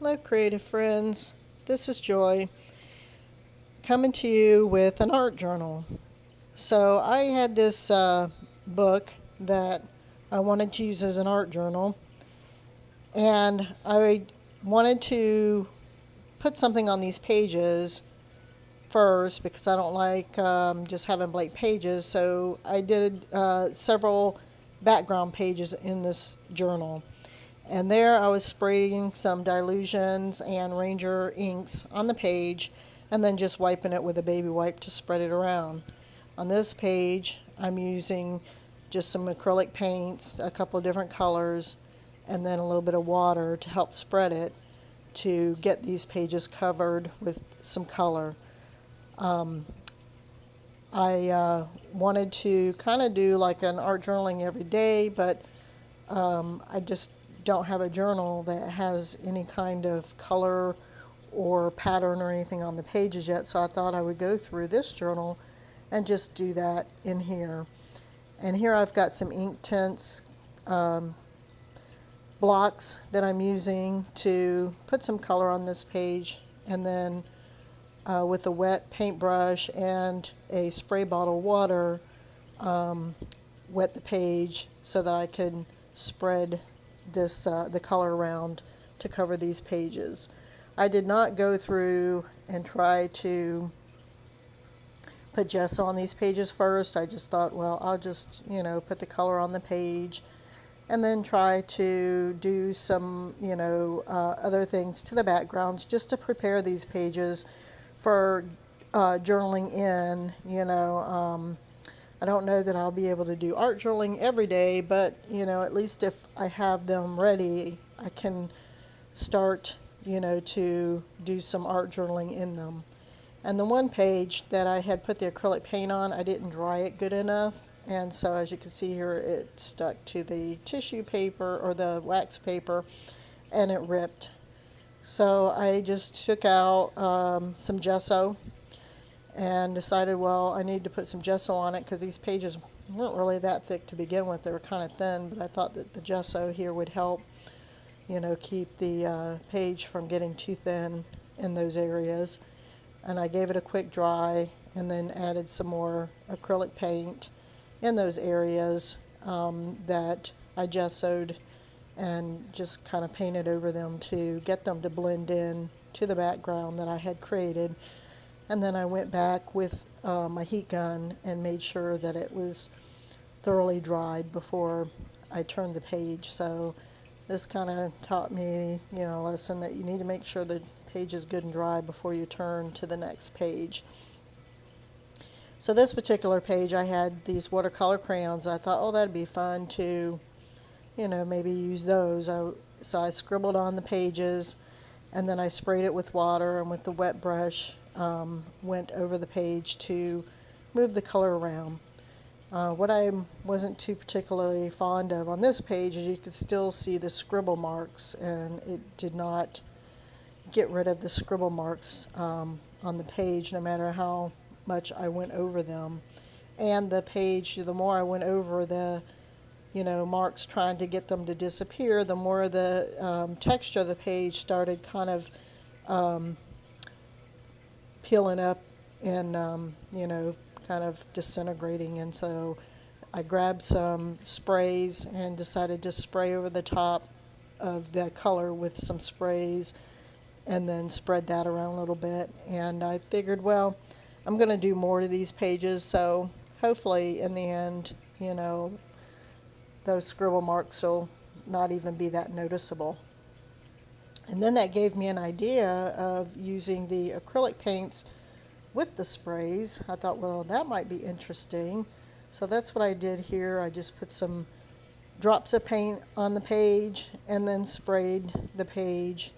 Hello creative friends, this is Joy coming to you with an art journal. So I had this book that I wanted to use as an art journal, and I wanted to put something on these pages first because I don't like just having blank pages. So I did several background pages in this journal. And there I was spraying some Dylusions and Ranger inks on the page and then just wiping it with a baby wipe to spread it around. On this page I'm using just some acrylic paints, a couple of different colors, and then a little bit of water to help spread it to get these pages covered with some color. I wanted to kind of do like an art journaling every day, but I just don't have a journal that has any kind of color or pattern or anything on the pages yet, so I thought I would go through this journal and just do that in here. And here I've got some ink tints blocks that I'm using to put some color on this page, and then with a wet paintbrush and a spray bottle water wet the page so that I can spread this the color around to cover these pages. I did not go through and try to put gesso on these pages first. I just thought, well, I'll just, put the color on the page and then try to do some, other things to the backgrounds just to prepare these pages for journaling in. I don't know that I'll be able to do art journaling every day, but at least if I have them ready, I can start to do some art journaling in them. And the one page that I had put the acrylic paint on, I didn't dry it good enough, and so as you can see here, it stuck to the tissue paper or the wax paper and it ripped. So I just took out some gesso and decided, well, I need to put some gesso on it because these pages weren't really that thick to begin with. They were kind of thin, but I thought that the gesso here would help, keep the page from getting too thin in those areas. And I gave it a quick dry and then added some more acrylic paint in those areas that I gessoed and just kind of painted over them to get them to blend in to the background that I had created. And then I went back with my heat gun and made sure that it was thoroughly dried before I turned the page. So this kind of taught me, a lesson that you need to make sure the page is good and dry before you turn to the next page. So this particular page, I had these watercolor crayons. I thought, oh, that'd be fun to, maybe use those. So I scribbled on the pages, and then I sprayed it with water, and with the wet brush went over the page to move the color around. What I wasn't too particularly fond of on this page is you could still see the scribble marks, and it did not get rid of the scribble marks on the page no matter how much I went over them. And the page, the more I went over the marks trying to get them to disappear, the more the texture of the page started kind of peeling up and kind of disintegrating. And so I grabbed some sprays and decided to spray over the top of the color with some sprays and then spread that around a little bit. And I figured, well, I'm going to do more to these pages, so hopefully in the end, those scribble marks will not even be that noticeable. And then that gave me an idea of using the acrylic paints with the sprays. I thought, well, that might be interesting. So that's what I did here. I just put some drops of paint on the page and then sprayed the page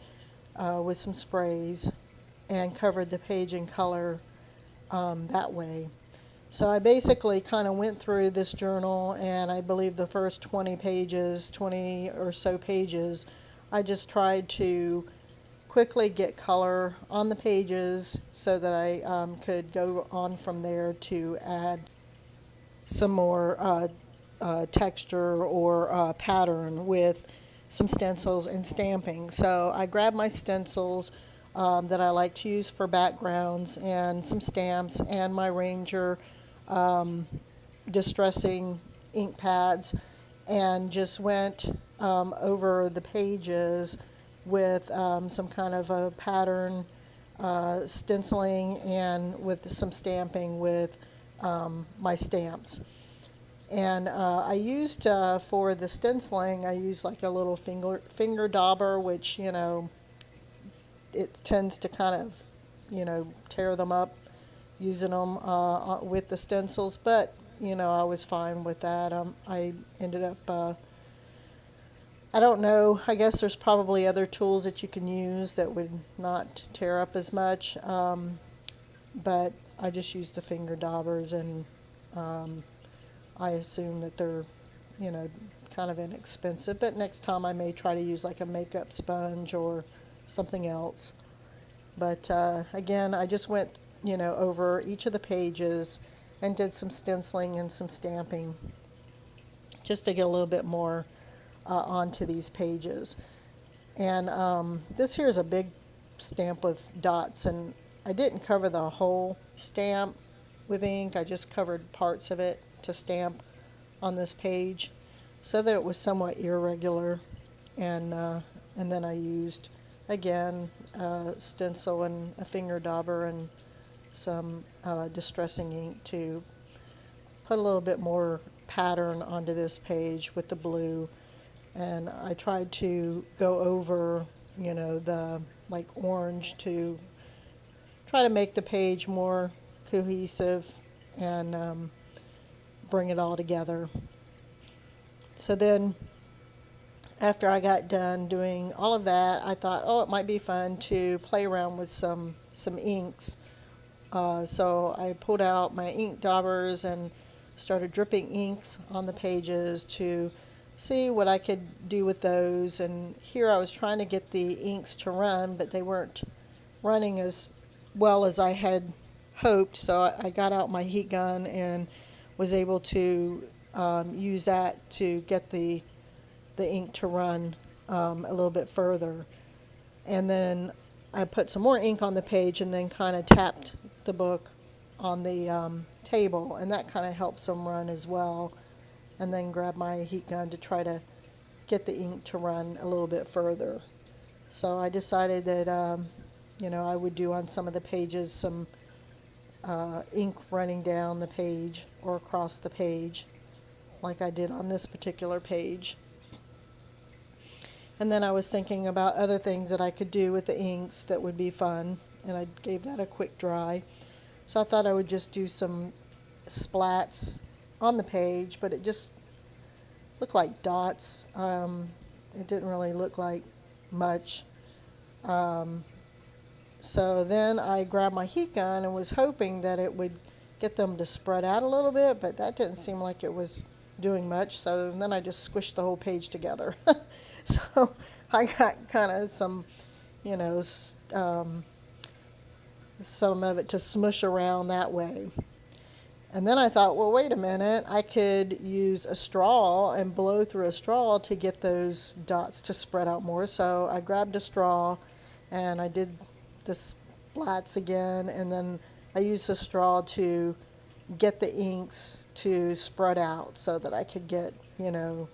with some sprays and covered the page in color that way. So I basically kind of went through this journal, and I believe the first 20 or so pages, I just tried to quickly get color on the pages so that I could go on from there to add some more texture or pattern with some stencils and stamping. So I grabbed my stencils that I like to use for backgrounds and some stamps and my Ranger distressing ink pads, and just went over the pages with some kind of a pattern stenciling and with some stamping with my stamps. And I used for the stenciling, I used like a little finger dauber, which, you know, it tends to kind of, you know, tear them up using them with the stencils, but, you know, I was fine with that. I ended up, I don't know, I guess there's probably other tools that you can use that would not tear up as much, but I just used the finger daubers, and I assume that they're, you know, kind of inexpensive, but next time I may try to use like a makeup sponge or something else. But again, I just went, you know, over each of the pages and did some stenciling and some stamping just to get a little bit more onto these pages. And this here is a big stamp with dots, and I didn't cover the whole stamp with ink. I just covered parts of it to stamp on this page so that it was somewhat irregular. And then I used, again, stencil and a finger dauber and some distressing ink to put a little bit more pattern onto this page with the blue. And I tried to go over, you know, the like orange to try to make the page more cohesive and bring it all together. So then after I got done doing all of that, I thought, oh, it might be fun to play around with some inks. So I pulled out my ink daubers and started dripping inks on the pages to see what I could do with those. And here I was trying to get the inks to run, but they weren't running as well as I had hoped. So I got out my heat gun and was able to use that to get the ink to run a little bit further. And then I put some more ink on the page and then kind of tapped the book on the table, and that kind of helps them run as well. And then grab my heat gun to try to get the ink to run a little bit further. So I decided that you know, I would do on some of the pages some ink running down the page or across the page, like I did on this particular page. And then I was thinking about other things that I could do with the inks that would be fun, and I gave that a quick dry. So I thought I would just do some splats on the page, but it just looked like dots. It didn't really look like much. So then I grabbed my heat gun and was hoping that it would get them to spread out a little bit, but that didn't seem like it was doing much. So then I just squished the whole page together. So I got kind of some, you know, some of it to smush around that way. And then I thought, well, wait a minute, I could use a straw and blow through a straw to get those dots to spread out more. So I grabbed a straw and I did the splats again, and then I used the straw to get the inks to spread out so that I could get, you know,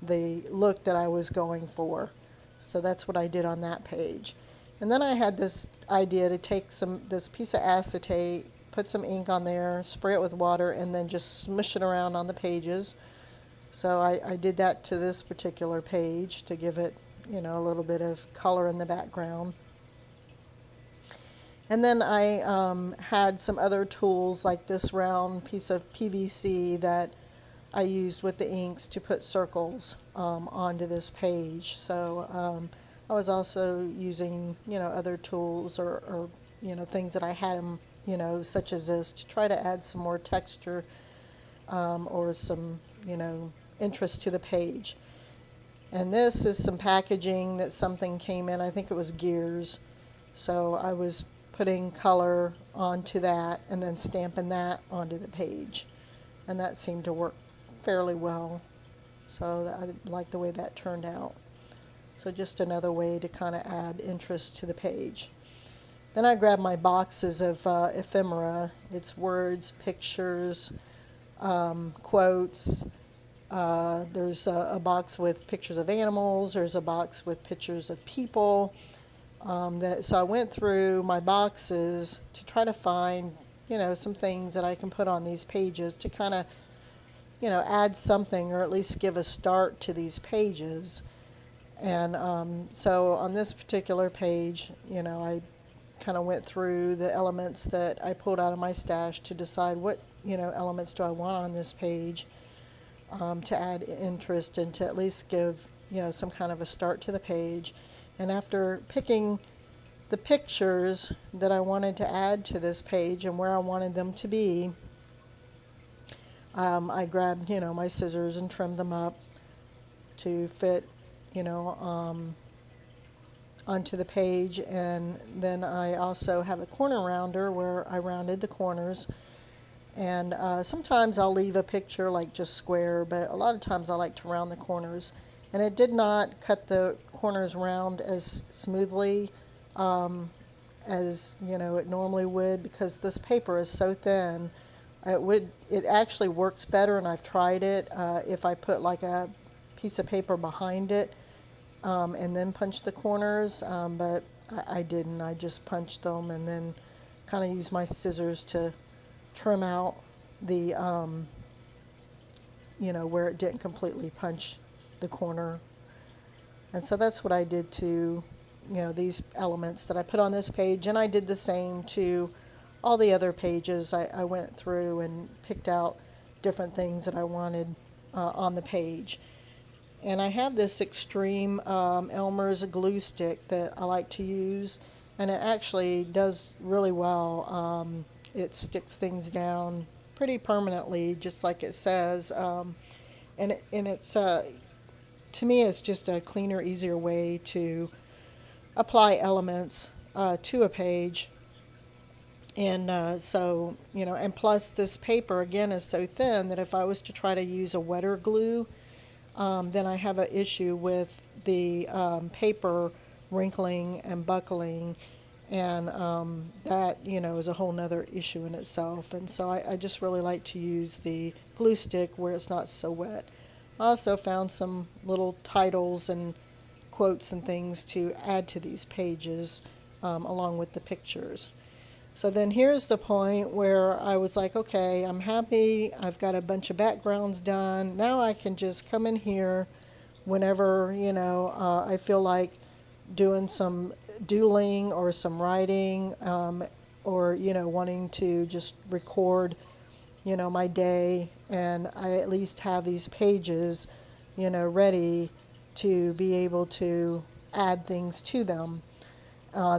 the look that I was going for. So that's what I did on that page. And then I had this idea to take this piece of acetate, put some ink on there, spray it with water, and then just smush it around on the pages. So I did that to this particular page to give it, you know, a little bit of color in the background. And then I had some other tools like this round piece of PVC that I used with the inks to put circles onto this page. So I was also using, you know, other tools or you know, things that I had them, you know, such as this, to try to add some more texture or some, you know, interest to the page. And this is some packaging that something came in. I think it was gears. So I was putting color onto that and then stamping that onto the page. And that seemed to work fairly well. So I like the way that turned out. So just another way to kind of add interest to the page. Then I grabbed my boxes of ephemera. It's words, pictures, quotes. There's a box with pictures of animals. There's a box with pictures of people. So I went through my boxes to try to find, some things that I can put on these pages to kind of, add something or at least give a start to these pages. And so on this particular page, I kind of went through the elements that I pulled out of my stash to decide what, elements do I want on this page to add interest and to at least give, some kind of a start to the page. And after picking the pictures that I wanted to add to this page and where I wanted them to be, I grabbed, my scissors and trimmed them up to fit, onto the page. And then I also have a corner rounder where I rounded the corners. And sometimes I'll leave a picture like just square, but a lot of times I like to round the corners. And it did not cut the corners round as smoothly as it normally would, because this paper is so thin. It actually works better, and I've tried it if I put like a piece of paper behind it and then punch the corners, but I didn't. I just punched them and then kind of used my scissors to trim out the where it didn't completely punch the corner. And so that's what I did to these elements that I put on this page, and I did the same to all the other pages. I went through and picked out different things that I wanted on the page. And I have this Extreme Elmer's glue stick that I like to use, and it actually does really well. It sticks things down pretty permanently, just like it says, and it's to me it's just a cleaner, easier way to apply elements to a page. And so, and plus this paper again is so thin that if I was to try to use a wetter glue, then I have an issue with the paper wrinkling and buckling, and that is a whole nother issue in itself. And so I just really like to use the glue stick where it's not so wet. I also found some little titles and quotes and things to add to these pages along with the pictures. So then here's the point where I was like, okay, I'm happy. I've got a bunch of backgrounds done. Now I can just come in here whenever, I feel like doing some doodling or some writing, or, wanting to just record, my day. And I at least have these pages, ready to be able to add things to them.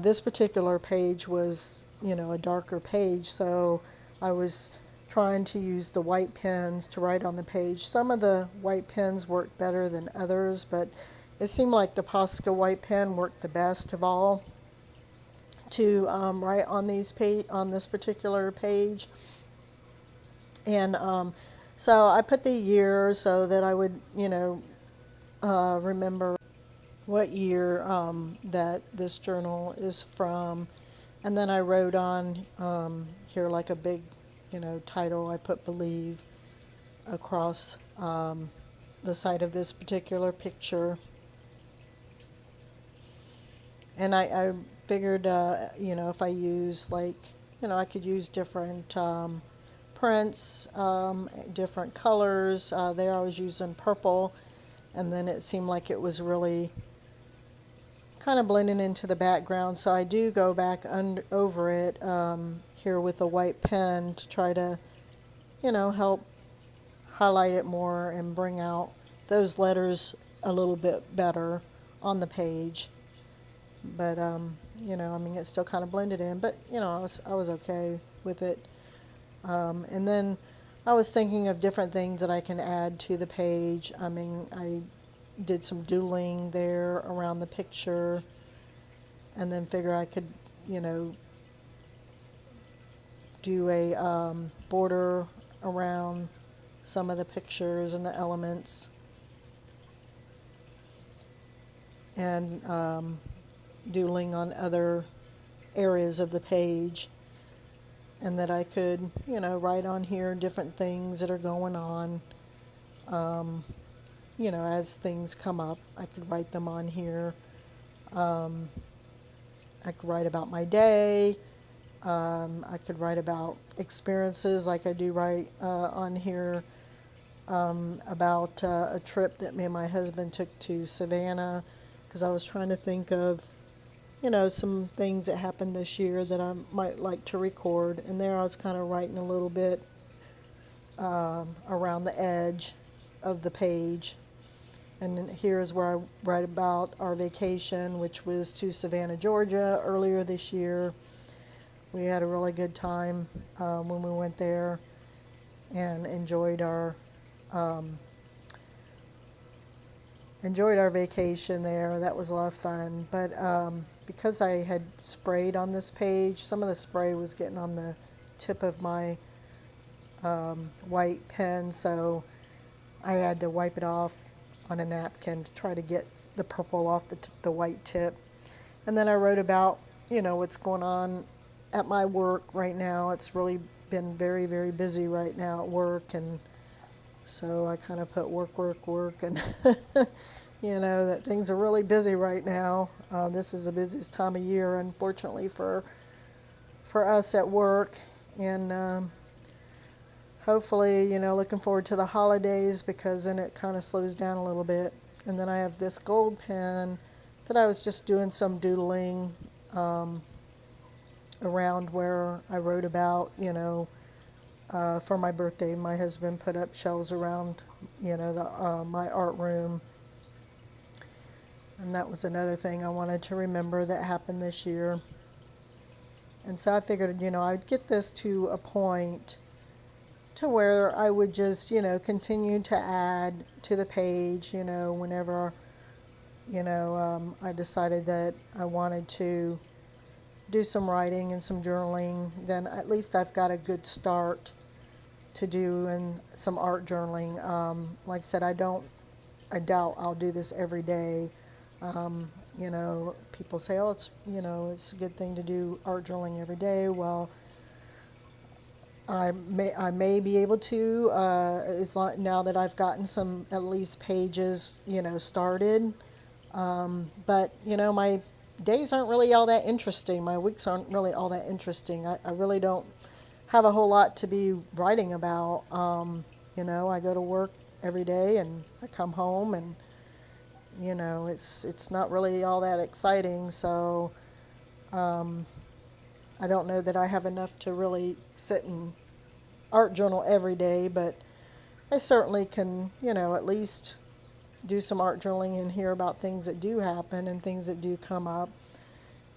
This particular page was a darker page, so I was trying to use the white pens to write on the page. Some of the white pens worked better than others, but it seemed like the Posca white pen worked the best of all to write on this particular page. And so I put the year so that I would remember what year that this journal is from. And then I wrote on here like a big, title. I put "Believe" across the side of this particular picture. And I figured, if I use I could use different prints, different colors. There I was using purple, and then it seemed like it was really kind of blending into the background, so I do go back over it here with a white pen to try to, help highlight it more and bring out those letters a little bit better on the page. But it still kind of blended in, but I was okay with it. And then I was thinking of different things that I can add to the page. I did some doodling there around the picture, and then figure I could, do a border around some of the pictures and the elements. and doodling on other areas of the page, and that I could, write on here different things that are going on. As things come up, I could write them on here. I could write about my day. I could write about experiences, like I do write on here about a trip that me and my husband took to Savannah, because I was trying to think of, some things that happened this year that I might like to record. And there I was kind of writing a little bit around the edge of the page. And here's where I write about our vacation, which was to Savannah, Georgia, earlier this year. We had a really good time when we went there, and enjoyed our vacation there. That was a lot of fun. But because I had sprayed on this page, some of the spray was getting on the tip of my white pen, so I had to wipe it off on a napkin to try to get the purple off the white tip. And then I wrote about, what's going on at my work right now. It's really been very, very busy right now at work, and so I kind of put work, and that things are really busy right now. This is the busiest time of year, unfortunately, for us at work, and hopefully, looking forward to the holidays, because then it kind of slows down a little bit. And then I have this gold pen that I was just doing some doodling around where I wrote about, for my birthday, my husband put up shelves around, my art room. And that was another thing I wanted to remember that happened this year. And so I figured, I'd get this to a point to where I would just, continue to add to the page, whenever, I decided that I wanted to do some writing and some journaling. Then at least I've got a good start to do, and some art journaling. Like I said, I doubt I'll do this every day. People say, oh, it's a good thing to do art journaling every day. Well, I may be able to, now that I've gotten some, at least, pages, started. But, my days aren't really all that interesting. My weeks aren't really all that interesting. I really don't have a whole lot to be writing about. I go to work every day, and I come home, and, it's not really all that exciting. So I don't know that I have enough to really sit and art journal every day, but I certainly can, at least do some art journaling and hear about things that do happen and things that do come up.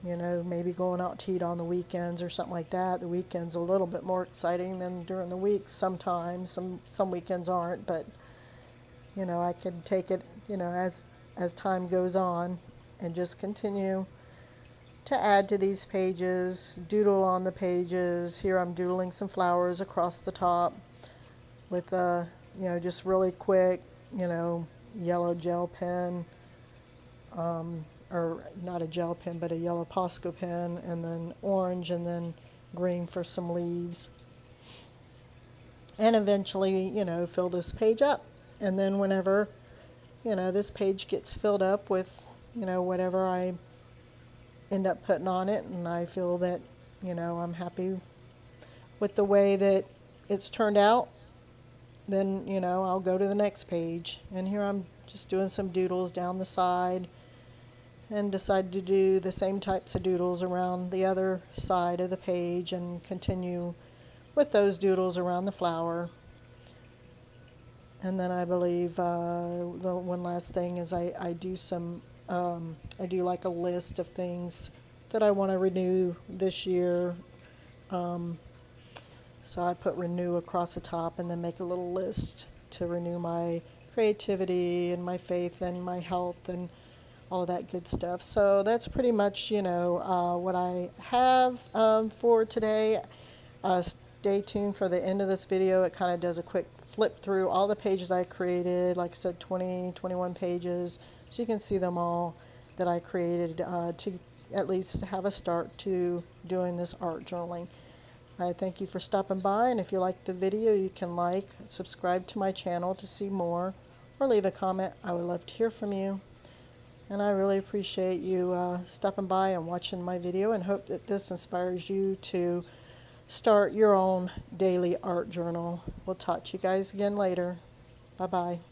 Maybe going out to eat on the weekends or something like that. The weekends are a little bit more exciting than during the week sometimes. Some weekends aren't, but, I can take it, as time goes on, and just continue to add to these pages, doodle on the pages. Here I'm doodling some flowers across the top with just really quick, yellow gel pen, or not a gel pen, but a yellow Posca pen, and then orange, and then green for some leaves. And eventually, fill this page up. And then whenever, this page gets filled up with, whatever I end up putting on it, and I feel that, I'm happy with the way that it's turned out, then, I'll go to the next page. And here I'm just doing some doodles down the side, and decided to do the same types of doodles around the other side of the page, and continue with those doodles around the flower. And then I believe the one last thing is I do some, I do like a list of things that I want to renew this year. So I put renew across the top, and then make a little list to renew my creativity and my faith and my health and all of that good stuff. So that's pretty much, what I have for today. Stay tuned for the end of this video. It kind of does a quick flip through all the pages I created. Like I said, 21 pages, so you can see them all. that I created to at least have a start to doing this art journaling. I thank you for stopping by, and if you like the video, you can like, subscribe to my channel to see more, or leave a comment. I would love to hear from you. And I really appreciate you stopping by and watching my video, and hope that this inspires you to start your own daily art journal. We'll talk to you guys again later. Bye-bye.